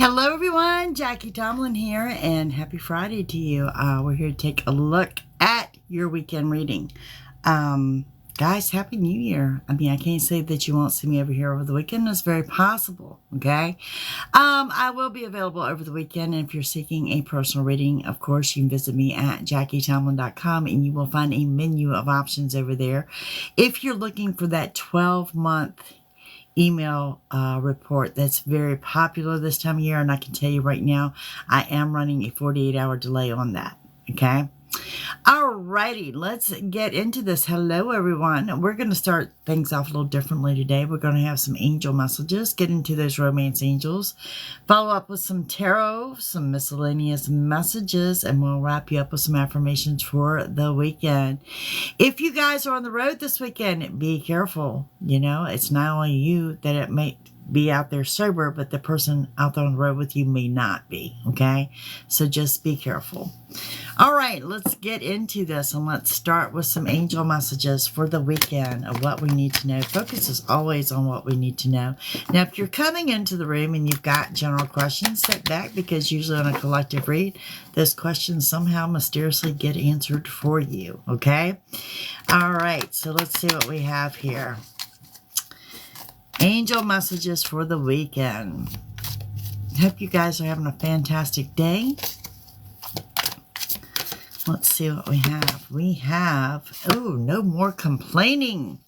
Hello, everyone. Jackie Tomlin here, and happy Friday to you. We're here to take a look at your weekend reading. Guys, Happy New Year. I mean, I can't say that you won't see me over here over the weekend. It's very possible, okay? I will be available over the weekend, and if you're seeking a personal reading, of course, you can visit me at JackieTomlin.com, and you will find a menu of options over there. If you're looking for that 12-month email report that's very popular this time of year, and I can tell you right now, I am running a 48-hour delay on that, okay? Alrighty, let's get into this. Hello, everyone. We're going to start things off a little differently today. We're going to have some angel messages, get into those romance angels, follow up with some tarot, some miscellaneous messages, and we'll wrap you up with some affirmations for the weekend. If you guys are on the road this weekend, be careful. You know, it's not only you that it may be out there sober, but the person out there on the road with you may not be, okay? So just be careful. All right, let's get into this, and let's start with some angel messages for the weekend of what we need to know. Focus is always on what we need to know. Now, if you're coming into the room and you've got general questions, sit back, because usually on a collective read, those questions somehow mysteriously get answered for you, okay? All right, so let's see what we have here. Angel messages for the weekend. Hope you guys are having a fantastic day. Let's see what we have. We have, no more complaining.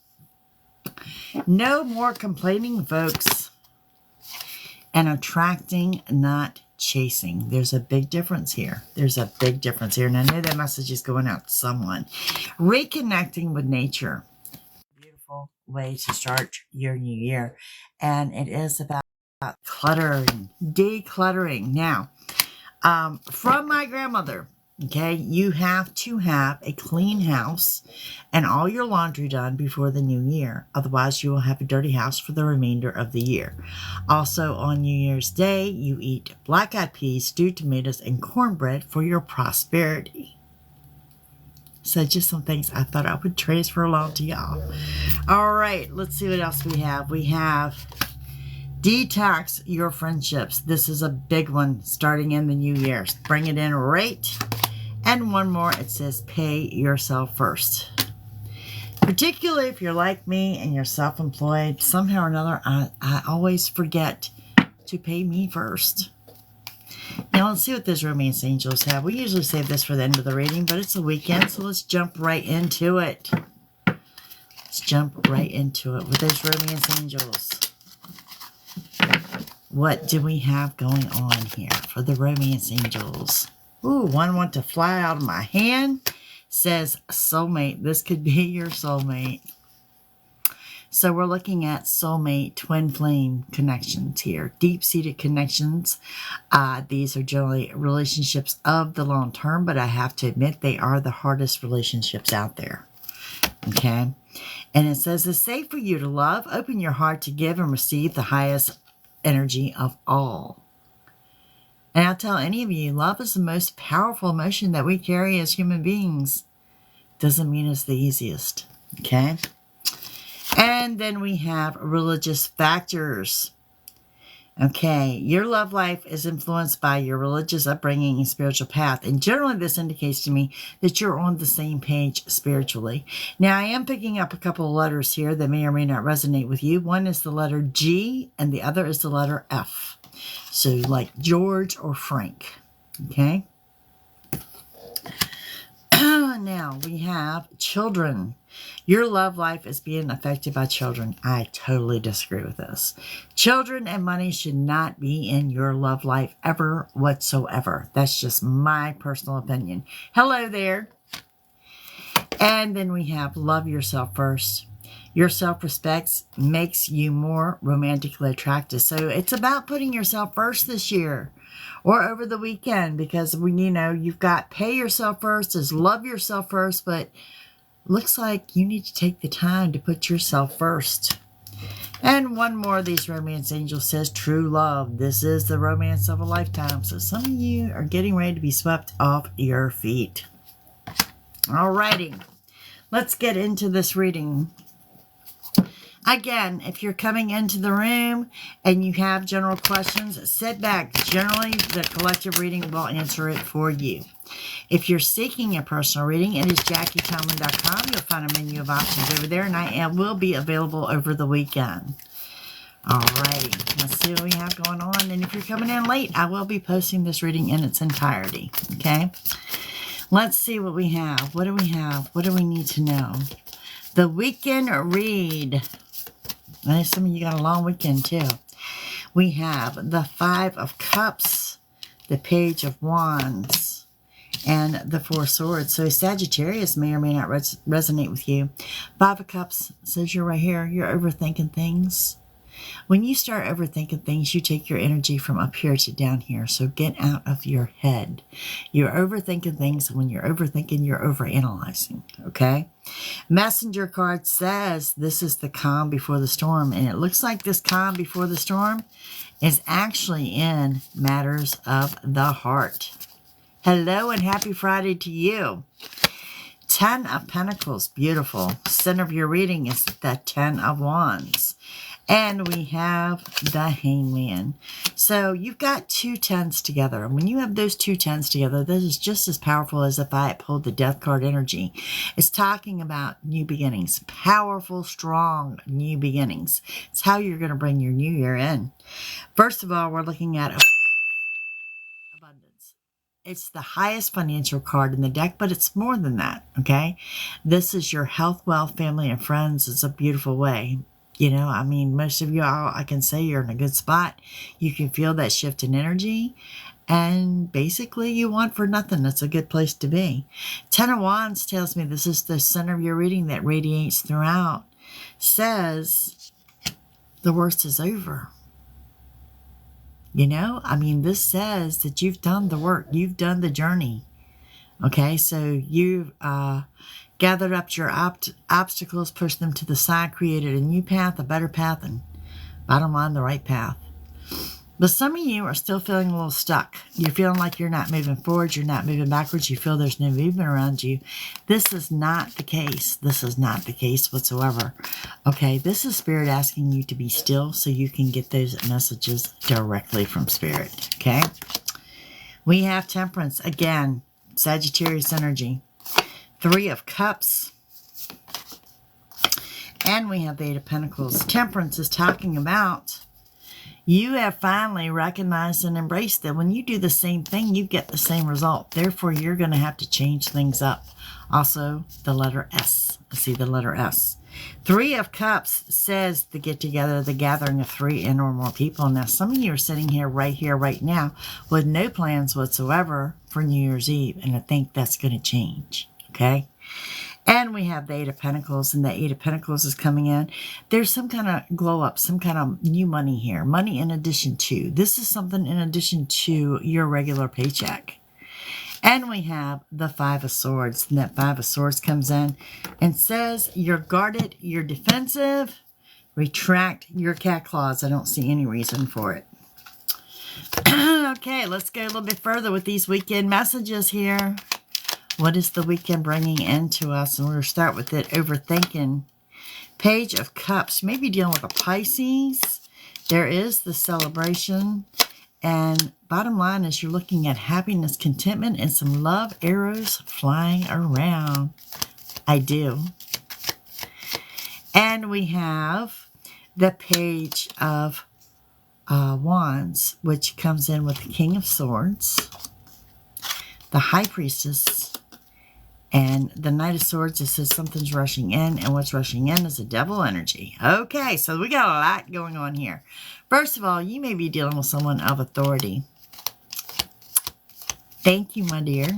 No more complaining, folks. And attracting, not chasing. There's a big difference here. There's a big difference here. And I know that message is going out to someone. Reconnecting with nature. Beautiful way to start your new year. And it is about cluttering, decluttering. Now, from my grandmother, okay, you have to have a clean house and all your laundry done before the new year. Otherwise, you will have a dirty house for the remainder of the year. Also, on New Year's Day, you eat black-eyed peas, stewed tomatoes, and cornbread for your prosperity. So just some things I thought I would transfer along to y'all. All right, let's see what else we have. We have detox your friendships. This is a big one starting in the new year. Bring it in right. And one more, it says pay yourself first. Particularly if you're like me and you're self-employed, somehow or another, I always forget to pay me first. Now, let's see what those romance angels have. We usually save this for the end of the reading, but it's a weekend, so let's jump right into it. Let's jump right into it with those romance angels. What do we have going on here for the romance angels? Ooh, one want to fly out of my hand. Says soulmate. This could be your soulmate. So we're looking at soulmate twin flame connections here. Deep-seated connections. These are generally relationships of the long term, but I have to admit they are the hardest relationships out there. Okay? And it says it's safe for you to love. Open your heart to give and receive the highest energy of all. And I'll tell any of you, love is the most powerful emotion that we carry as human beings. Doesn't mean it's the easiest. Okay? And then we have religious factors. Okay, your love life is influenced by your religious upbringing and spiritual path. And generally this indicates to me that you're on the same page spiritually. Now, I am picking up a couple of letters here that may or may not resonate with you. One is the letter G and the other is the letter F. So like George or Frank. Okay. Now we have children. Your love life is being affected by children. I totally disagree with this. Children and money should not be in your love life ever whatsoever. That's just my personal opinion. Hello there. And then we have love yourself first. Your self-respect makes you more romantically attractive. So it's about putting yourself first this year or over the weekend, because you've got pay yourself first, is love yourself first, but looks like you need to take the time to put yourself first. And one more of these romance angels says true love. This is the romance of a lifetime. So some of you are getting ready to be swept off your feet. Alrighty, let's get into this reading. Again, if you're coming into the room and you have general questions, sit back. Generally, the collective reading will answer it for you. If you're seeking a personal reading, it is JackieTomlin.com. You'll find a menu of options over there, and I will be available over the weekend. Alrighty, let's see what we have going on. And if you're coming in late, I will be posting this reading in its entirety. Okay? Let's see what we have. What do we have? What do we need to know? The weekend read. I know some of you got a long weekend too. We have the Five of Cups, the Page of Wands, and the Four Swords. So Sagittarius may or may not resonate with you. Five of Cups says you're right here. You're overthinking things. When you start overthinking things, you take your energy from up here to down here. So get out of your head. You're overthinking things. And when you're overthinking, you're overanalyzing. Okay? Messenger card says this is the calm before the storm. And it looks like this calm before the storm is actually in matters of the heart. Hello and happy Friday to you. 10 of Pentacles. Beautiful. Center of your reading is the 10 of Wands. And we have the Hangman. So you've got two tens together. And when you have those two tens together, this is just as powerful as if I had pulled the Death card energy. It's talking about new beginnings. Powerful, strong new beginnings. It's how you're going to bring your new year in. First of all, we're looking at abundance. It's the highest financial card in the deck, but it's more than that, okay? This is your health, wealth, family, and friends. It's a beautiful way. You know, I mean, most of you all, I can say you're in a good spot. You can feel that shift in energy. And basically, you want for nothing. That's a good place to be. 10 of Wands tells me this is the center of your reading that radiates throughout. Says the worst is over. You know, I mean, this says that you've done the work. You've done the journey. Okay, so you've gathered up your obstacles, pushed them to the side, created a new path, a better path, and bottom line, the right path. But some of you are still feeling a little stuck. You're feeling like you're not moving forward, you're not moving backwards, you feel there's no movement around you. This is not the case. This is not the case whatsoever. Okay, this is Spirit asking you to be still so you can get those messages directly from Spirit. Okay? We have Temperance. Again, Sagittarius energy. 3 of Cups. And we have the 8 of Pentacles. Temperance is talking about you have finally recognized and embraced that when you do the same thing, you get the same result. Therefore, you're going to have to change things up. Also, the letter S. I see the letter S. 3 of Cups says the get-together, the gathering of 3 and or more people. Now, some of you are sitting here, right now, with no plans whatsoever for New Year's Eve. And I think that's going to change. Okay, and we have the 8 of Pentacles, and the 8 of Pentacles is coming in. There's some kind of glow up, some kind of new money here. Money in addition to. This is something in addition to your regular paycheck. And we have the 5 of Swords, and that 5 of Swords comes in and says you're guarded, you're defensive, retract your cat claws. I don't see any reason for it. Okay, let's go a little bit further with these weekend messages here. What is the weekend bringing into us? And we're going to start with it, overthinking. Page of Cups. You may be dealing with a Pisces. There is the celebration. And bottom line is you're looking at happiness, contentment, and some love arrows flying around. I do. And we have the Page of Wands, which comes in with the King of Swords, the High Priestess, and the Knight of Swords. It says something's rushing in, and what's rushing in is a devil energy. Okay, so we got a lot going on here. First of all, you may be dealing with someone of authority. Thank you, my dear.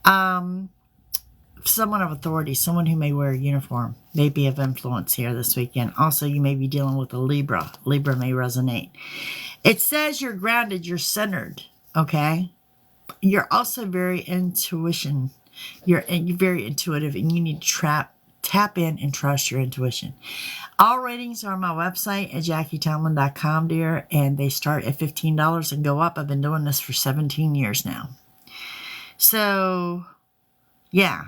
Someone of authority, someone who may wear a uniform, may be of influence here this weekend. Also, you may be dealing with a Libra. Libra may resonate. It says you're grounded, you're centered, okay? You're also very intuition. You're very intuitive, and you need to tap in and trust your intuition. All ratings are on my website at JackieTomlin.com, dear, and they start at $15 and go up. I've been doing this for 17 years now. So, yeah,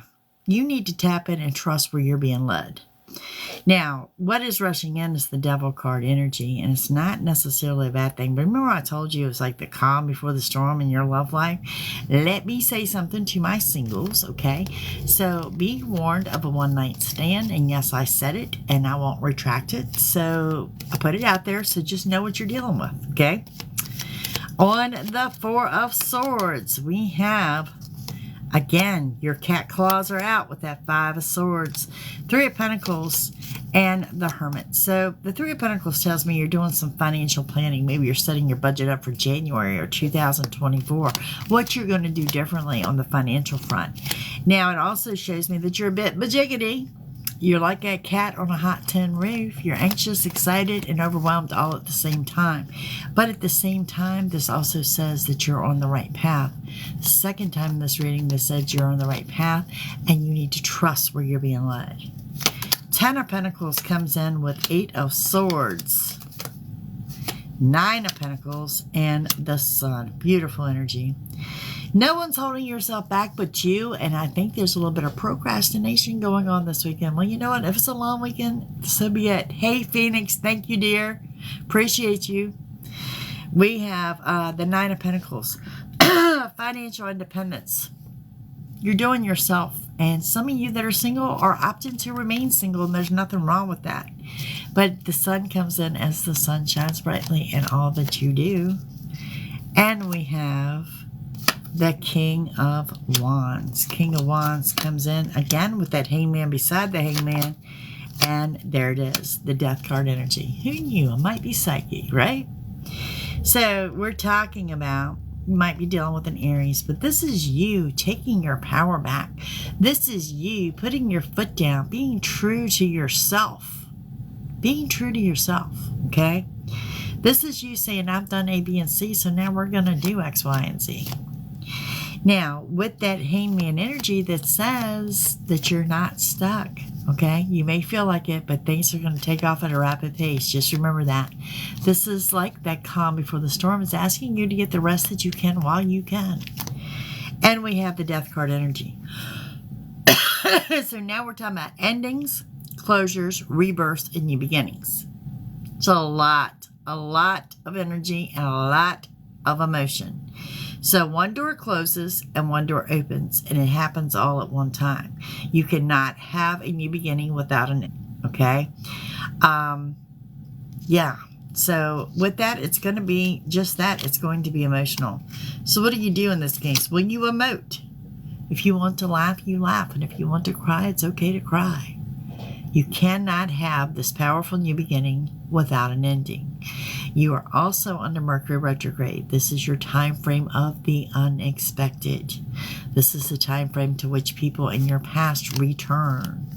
you need to tap in and trust where you're being led. Now, what is rushing in is the Devil card energy, and it's not necessarily a bad thing. But remember I told you it's like the calm before the storm in your love life? Let me say something to my singles, okay? So be warned of a one-night stand, and yes, I said it, and I won't retract it. So I put it out there, so just know what you're dealing with, okay? On the Four of Swords, we have... Again, your cat claws are out with that Five of Swords, Three of Pentacles, and the Hermit. So the Three of Pentacles tells me you're doing some financial planning. Maybe you're setting your budget up for January or 2024. What you're going to do differently on the financial front. Now, it also shows me that you're a bit majiggity. You're like a cat on a hot tin roof. You're anxious, excited, and overwhelmed all at the same time. But at the same time, this also says that you're on the right path. The second time in this reading, this says you're on the right path, and you need to trust where you're being led. Ten of Pentacles comes in with Eight of Swords, Nine of Pentacles, and the Sun. Beautiful energy. No one's holding yourself back but you, and I think there's a little bit of procrastination going on this weekend. Well, you know what? If it's a long weekend, so be it. Hey, Phoenix, thank you, dear. Appreciate you. We have the Nine of Pentacles. Financial independence. You're doing yourself. And some of you that are single are opting to remain single, and there's nothing wrong with that. But the sun comes in as the sun shines brightly in all that you do. And we have the King of Wands. King of Wands comes in again with that Hangman beside the Hangman. And there it is, the Death card energy. Who knew? It might be psychic, right? So we're talking about, you might be dealing with an Aries, but this is you taking your power back. This is you putting your foot down, being true to yourself. Being true to yourself, okay? This is you saying, I've done A, B, and C, so now we're going to do X, Y, and Z. Now, with that Hangman energy that says that you're not stuck, okay? You may feel like it, but things are going to take off at a rapid pace. Just remember that. This is like that calm before the storm. It's asking you to get the rest that you can while you can. And we have the Death card energy. So now we're talking about endings, closures, rebirths, and new beginnings. So a lot of energy and a lot of emotion. So one door closes and one door opens, and it happens all at one time. You cannot have a new beginning without an end, okay? Yeah. So with that, it's going to be just that. It's going to be emotional. So what do you do in this case? Well, you emote. If you want to laugh, you laugh. And if you want to cry, it's okay to cry. You cannot have this powerful new beginning without an ending. You are also under Mercury retrograde. This is your time frame of the unexpected. This is the time frame to which people in your past return.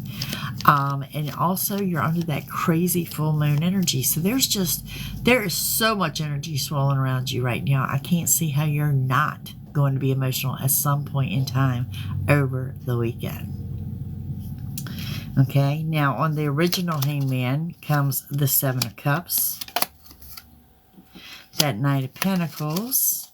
And also you're under that crazy full moon energy. So there is so much energy swirling around you right now. I can't see how you're not going to be emotional at some point in time over the weekend. Okay, now on the original Hangman comes the Seven of Cups, that Knight of Pentacles,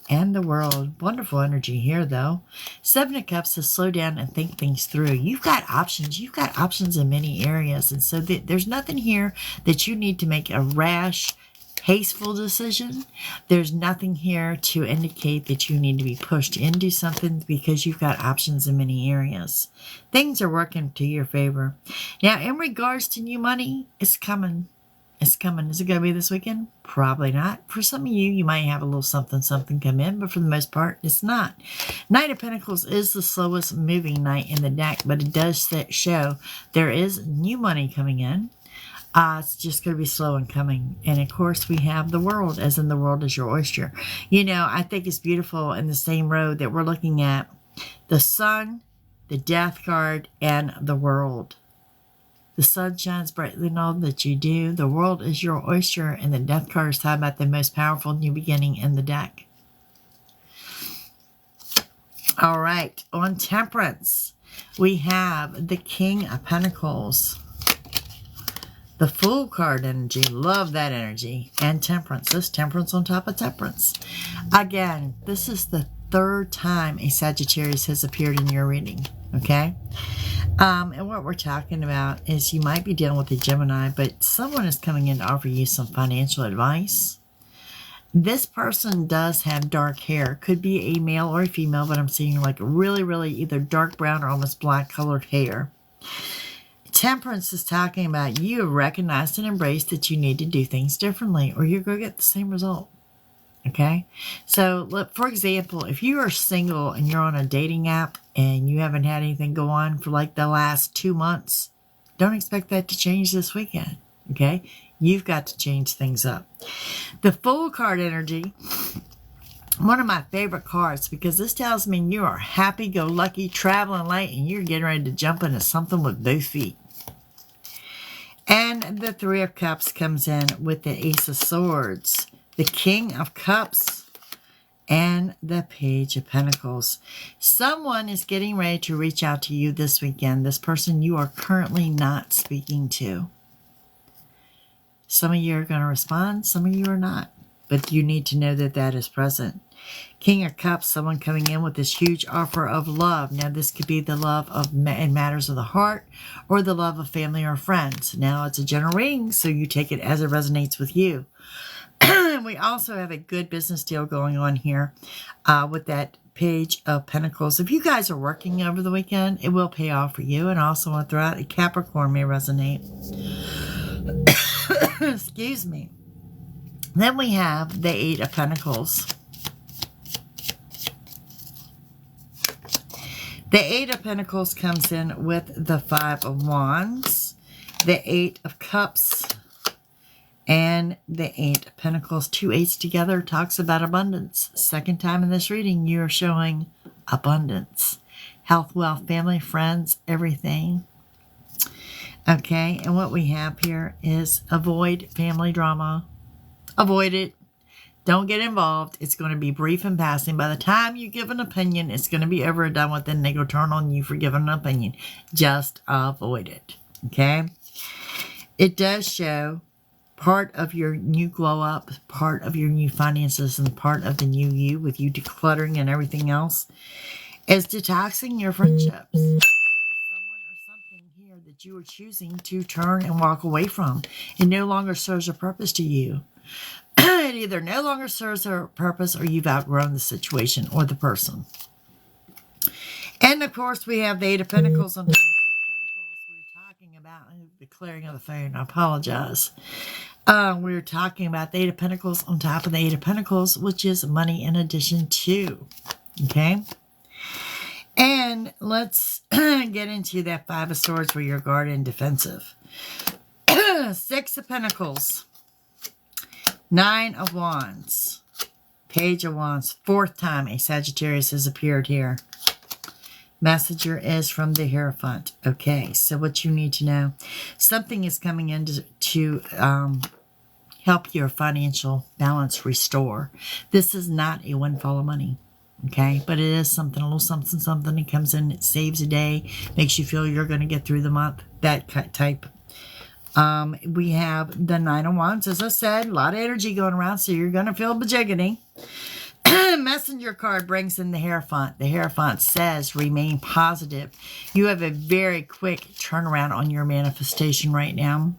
and the World. Wonderful energy here, though. Seven of Cups to slow down and think things through. You've got options. You've got options in many areas, and so there's nothing here that you need to make a rash, hasteful decision. There's nothing here to indicate that you need to be pushed into something because you've got options in many areas. Things are working to your favor. Now, in regards to new money, it's coming. It's coming. Is it going to be this weekend? Probably not. For some of you, you might have a little something come in, but for the most part, it's not. Knight of Pentacles is the slowest moving knight in the deck, but it does show there is new money coming in. It's just going to be slow in coming. And of course, we have the World, as in the world is your oyster. You know, I think it's beautiful in the same road that we're looking at the Sun, the Death card, and the World. The sun shines brightly in all that you do. The world is your oyster, and the Death card is talking about the most powerful new beginning in the deck. All right, on Temperance, we have the King of Pentacles. The Fool card energy, love that energy. And Temperance, this Temperance on top of Temperance. Again, this is the third time a Sagittarius has appeared in your reading. Okay? And what we're talking about is you might be dealing with a Gemini, but someone is coming in to offer you some financial advice. This person does have dark hair. Could be a male or a female, but I'm seeing like really, really either dark brown or almost black colored hair. Temperance is talking about you have recognized and embraced that you need to do things differently or you're going to get the same result. Okay? So, look, for example, if you are single and you're on a dating app and you haven't had anything go on for like the last 2 months, don't expect that to change this weekend. Okay? You've got to change things up. The Fool card energy, one of my favorite cards, because this tells me you are happy-go-lucky, traveling light, and you're getting ready to jump into something with both feet. And the Three of Cups comes in with the Ace of Swords, the King of Cups, and the Page of Pentacles. Someone is getting ready to reach out to you this weekend. This person you are currently not speaking to. Some of you are going to respond, some of you are not. But you need to know that that is present. King of Cups, someone coming in with this huge offer of love. Now, this could be the love of in matters of the heart or the love of family or friends. Now, it's a general reading, so you take it as it resonates with you. We also have a good business deal going on here with that Page of Pentacles. If you guys are working over the weekend, it will pay off for you. And I also want to throw out a Capricorn may resonate. Excuse me. Then we have the Eight of Pentacles. The Eight of Pentacles comes in with the Five of Wands, the Eight of Cups, and the Eight of Pentacles. Two eights together talks about abundance. Second time in this reading, you're showing abundance. Health, wealth, family, friends, everything. Okay, and what we have here is avoid family drama. Avoid it. Don't get involved. It's going to be brief and passing. By the time you give an opinion, it's going to be over and done with, and they go turn on you for giving an opinion. Just avoid it. Okay? It does show part of your new glow up, part of your new finances, and part of the new you with you decluttering and everything else is detoxing your friendships. That you are choosing to turn and walk away from. It no longer serves a purpose to you. It either no longer serves a purpose or you've outgrown the situation or the person. And of course, we have the Eight of Pentacles on the Eight of Pentacles. We're talking about the clearing of the phone. I apologize. We're talking about the Eight of Pentacles on top of the Eight of Pentacles, which is money in addition to. Okay? And let's get into that Five of Swords where you're guarded and defensive. Six of Pentacles. Nine of Wands. Page of Wands. Fourth time a Sagittarius has appeared here. Messenger is from the Hierophant. Okay, so what you need to know. Something is coming in to help your financial balance restore. This is not a windfall of money. Okay, but it is something, a little something, something. It comes in, it saves a day, makes you feel you're going to get through the month, that type. We have the Nine of Wands, as I said, a lot of energy going around, so you're going to feel bajiggity. Messenger card brings in the Hierophant. The Hierophant says, remain positive. You have a very quick turnaround on your manifestation right now.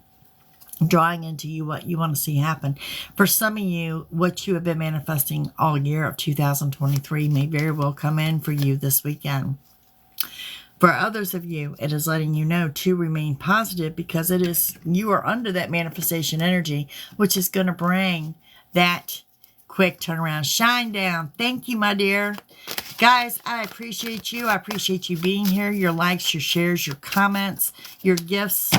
Drawing into you what you want to see happen. For some of you, what you have been manifesting all year of 2023 may very well come in for you this weekend. For others of you, it is letting you know to remain positive because it is you are under that manifestation energy, which is going to bring that quick turnaround. Shine down. Thank you, my dear. Guys, I appreciate you. I appreciate you being here. Your likes, your shares, your comments, your gifts.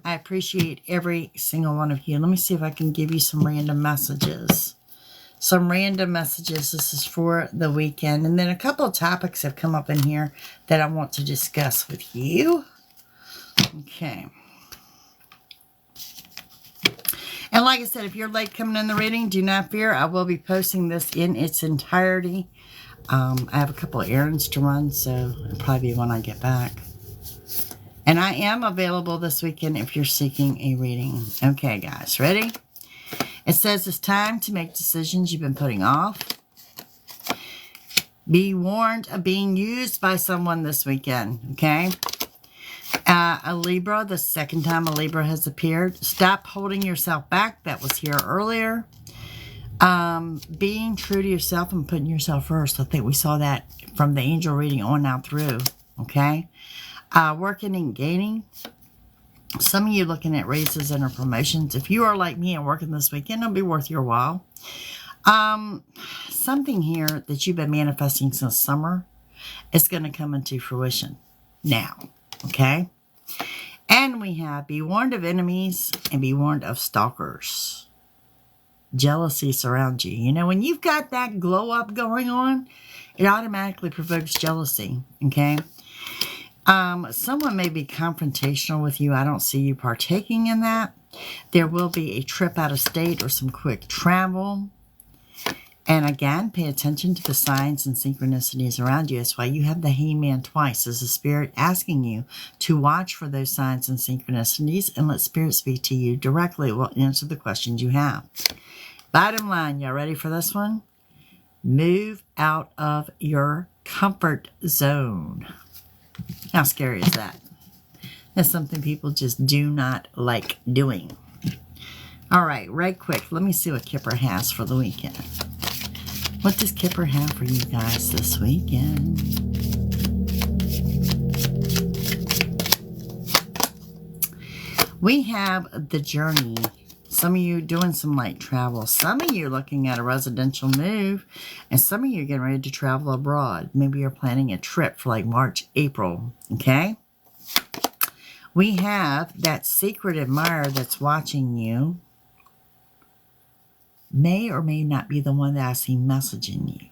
I appreciate every single one of you. Let me see if I can give you some random messages. Some random messages. This is for the weekend. And then a couple of topics have come up in here that I want to discuss with you. Okay. And like I said, if you're late coming in the reading, do not fear. I will be posting this in its entirety. I have a couple of errands to run, so it'll probably be when I get back. And I am available this weekend if you're seeking a reading. Okay, guys, ready? It says it's time to make decisions you've been putting off. Be warned of being used by someone this weekend, okay? A Libra, the second time a Libra has appeared. Stop holding yourself back. That was here earlier. Being true to yourself and putting yourself first. I think we saw that from the angel reading on out through, okay? Working and gaining. Some of you looking at raises and or promotions. If you are like me and working this weekend, it'll be worth your while. Something here that you've been manifesting since summer is going to come into fruition now, okay? And we have be warned of enemies and be warned of stalkers. Jealousy surrounds you. You know, when you've got that glow up going on, it automatically provokes jealousy, okay? Someone may be confrontational with you. I don't see you partaking in that. There will be a trip out of state or some quick travel. And again, pay attention to the signs and synchronicities around you. That's why you have the Hangman twice, as the Spirit asking you to watch for those signs and synchronicities and let Spirit speak to you directly. It will answer the questions you have. Bottom line, y'all ready for this one? Move out of your comfort zone. How scary is that? That's something people just do not like doing. All right, right quick. Let me see what Kipper has for the weekend. What does Kipper have for you guys this weekend? We have the journey. Some of you doing some light travel. Some of you looking at a residential move. And some of you getting ready to travel abroad. Maybe you're planning a trip for like March, April. Okay? We have that secret admirer that's watching you. May or may not be the one that I see messaging you.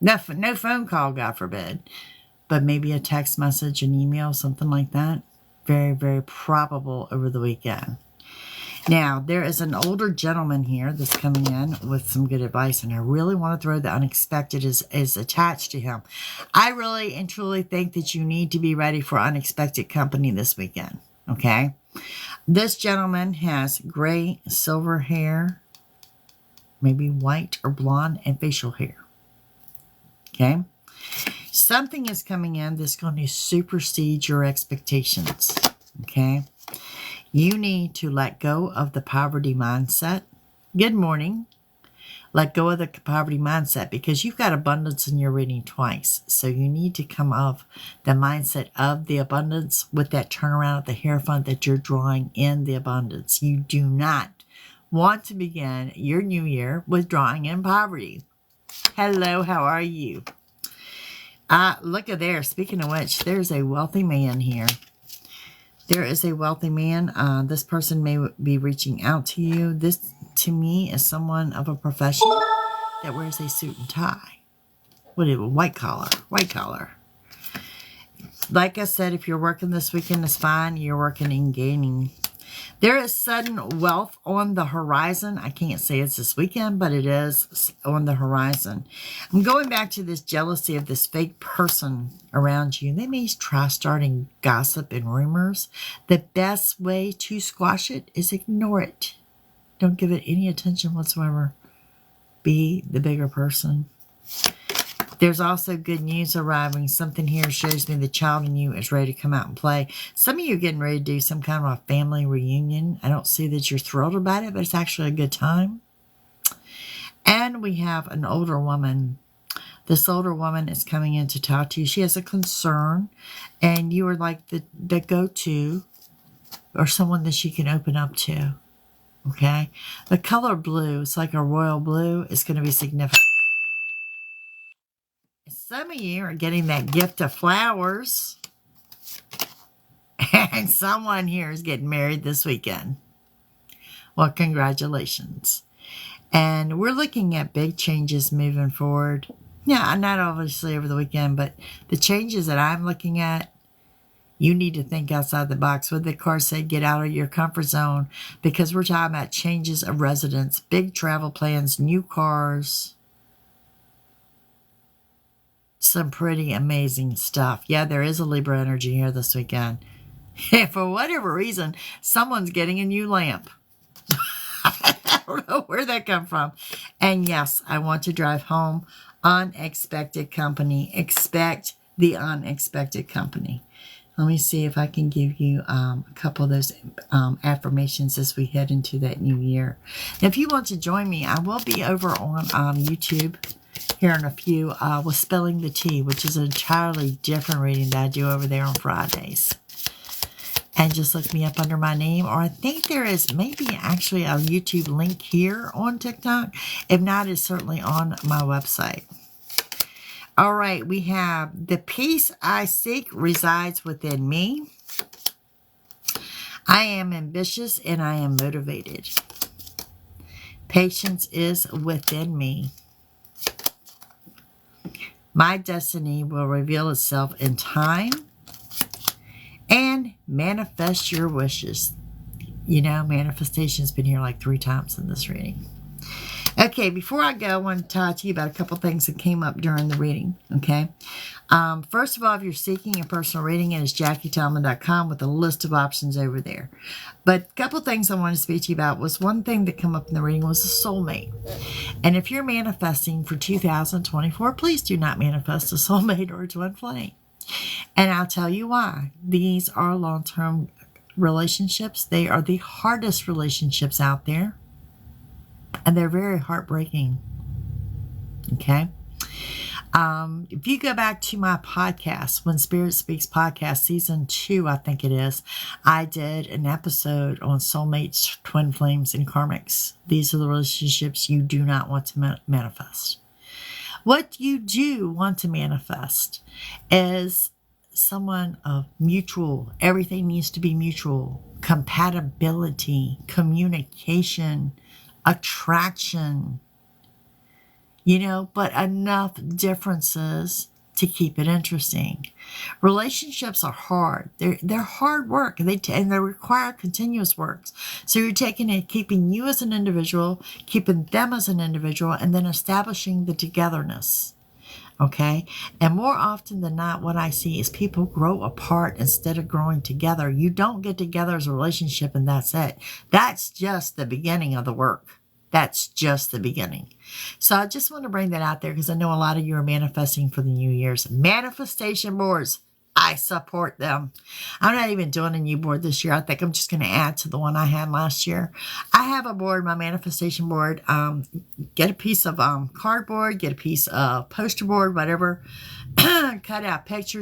No phone call, God forbid. But maybe a text message, an email, something like that. Very, very probable over the weekend. Now, there is an older gentleman here that's coming in with some good advice, and I really want to throw the unexpected is attached to him. I really and truly think that you need to be ready for unexpected company this weekend, okay? This gentleman has gray, silver hair, maybe white or blonde, and facial hair, okay? Something is coming in that's going to supersede your expectations, okay? You need to let go of the poverty mindset. Good morning. Let go of the poverty mindset because you've got abundance in your reading twice. So you need to come off the mindset of the abundance with that turnaround of the Hierophant that you're drawing in the abundance. You do not want to begin your new year with drawing in poverty. Hello, how are you? Look at there. Speaking of which, there's a wealthy man here. There is a wealthy man. This person may be reaching out to you. This, to me, is someone of a profession that wears a suit and tie. What is it? White collar. White collar. Like I said, if you're working this weekend, it's fine. You're working and gaining. There is sudden wealth on the horizon. I can't say it's this weekend, but it is on the horizon. I'm going back to this jealousy of this fake person around you. They may try starting gossip and rumors. The best way to squash it is ignore it. Don't give it any attention whatsoever. Be the bigger person. There's also good news arriving. Something here shows me the child in you is ready to come out and play. Some of you are getting ready to do some kind of a family reunion. I don't see that you're thrilled about it, but it's actually a good time. And we have an older woman. This older woman is coming in to talk to you. She has a concern, and you are like the go-to or someone that she can open up to. Okay? The color blue, it's like a royal blue, is going to be significant. Some of you are getting that gift of flowers. And someone here is getting married this weekend. Well, congratulations. And we're looking at big changes moving forward. Yeah, not obviously over the weekend, but the changes that I'm looking at, you need to think outside the box. What the card say, get out of your comfort zone, because we're talking about changes of residence, big travel plans, new cars, some pretty amazing stuff. Yeah, there is a Libra energy here this weekend. And for whatever reason, someone's getting a new lamp. I don't know where that come from. And yes, I want to drive home unexpected company. Expect the unexpected company. Let me see if I can give you a couple of those affirmations as we head into that new year. Now, if you want to join me, I will be over on YouTube here in a few with Spilling the Tea, which is an entirely different reading that I do over there on Fridays. And just look me up under my name, or I think there is maybe actually a YouTube link here on TikTok. If not, it's certainly on my website. All right, we have the peace I seek resides within me. I am ambitious and I am motivated. Patience is within me. My destiny will reveal itself in time. And manifest your wishes. You know, manifestation's been here like 3 times in this reading. Okay, before I go, I want to talk to you about a couple things that came up during the reading, okay? First of all, if you're seeking a personal reading, it is JacquieTallman.com with a list of options over there. But a couple things I wanted to speak to you about was one thing that came up in the reading was a soulmate. And if you're manifesting for 2024, please do not manifest a soulmate or a twin flame. And I'll tell you why. These are long-term relationships. They are the hardest relationships out there. And they're very heartbreaking. Okay? If you go back to my podcast, When Spirit Speaks podcast, season 2, I think it is, I did an episode on soulmates, twin flames, and karmics. These are the relationships you do not want to manifest. What you do want to manifest is someone of mutual, everything needs to be mutual, compatibility, communication, attraction, you know, but enough differences to keep it interesting. Relationships are hard. They're hard work, and they require continuous work. So you're taking it, keeping you as an individual, keeping them as an individual, and then establishing the togetherness. Okay? And more often than not, what I see is people grow apart instead of growing together. You don't get together as a relationship and that's it. That's just the beginning of the work. That's just the beginning. So I just want to bring that out there because I know a lot of you are manifesting for the New Year's. Manifestation boards, I support them. I'm not even doing a new board this year. I think I'm just going to add to the one I had last year. I have a board, my manifestation board. Get a piece of cardboard, get a piece of poster board, whatever. Cut out pictures,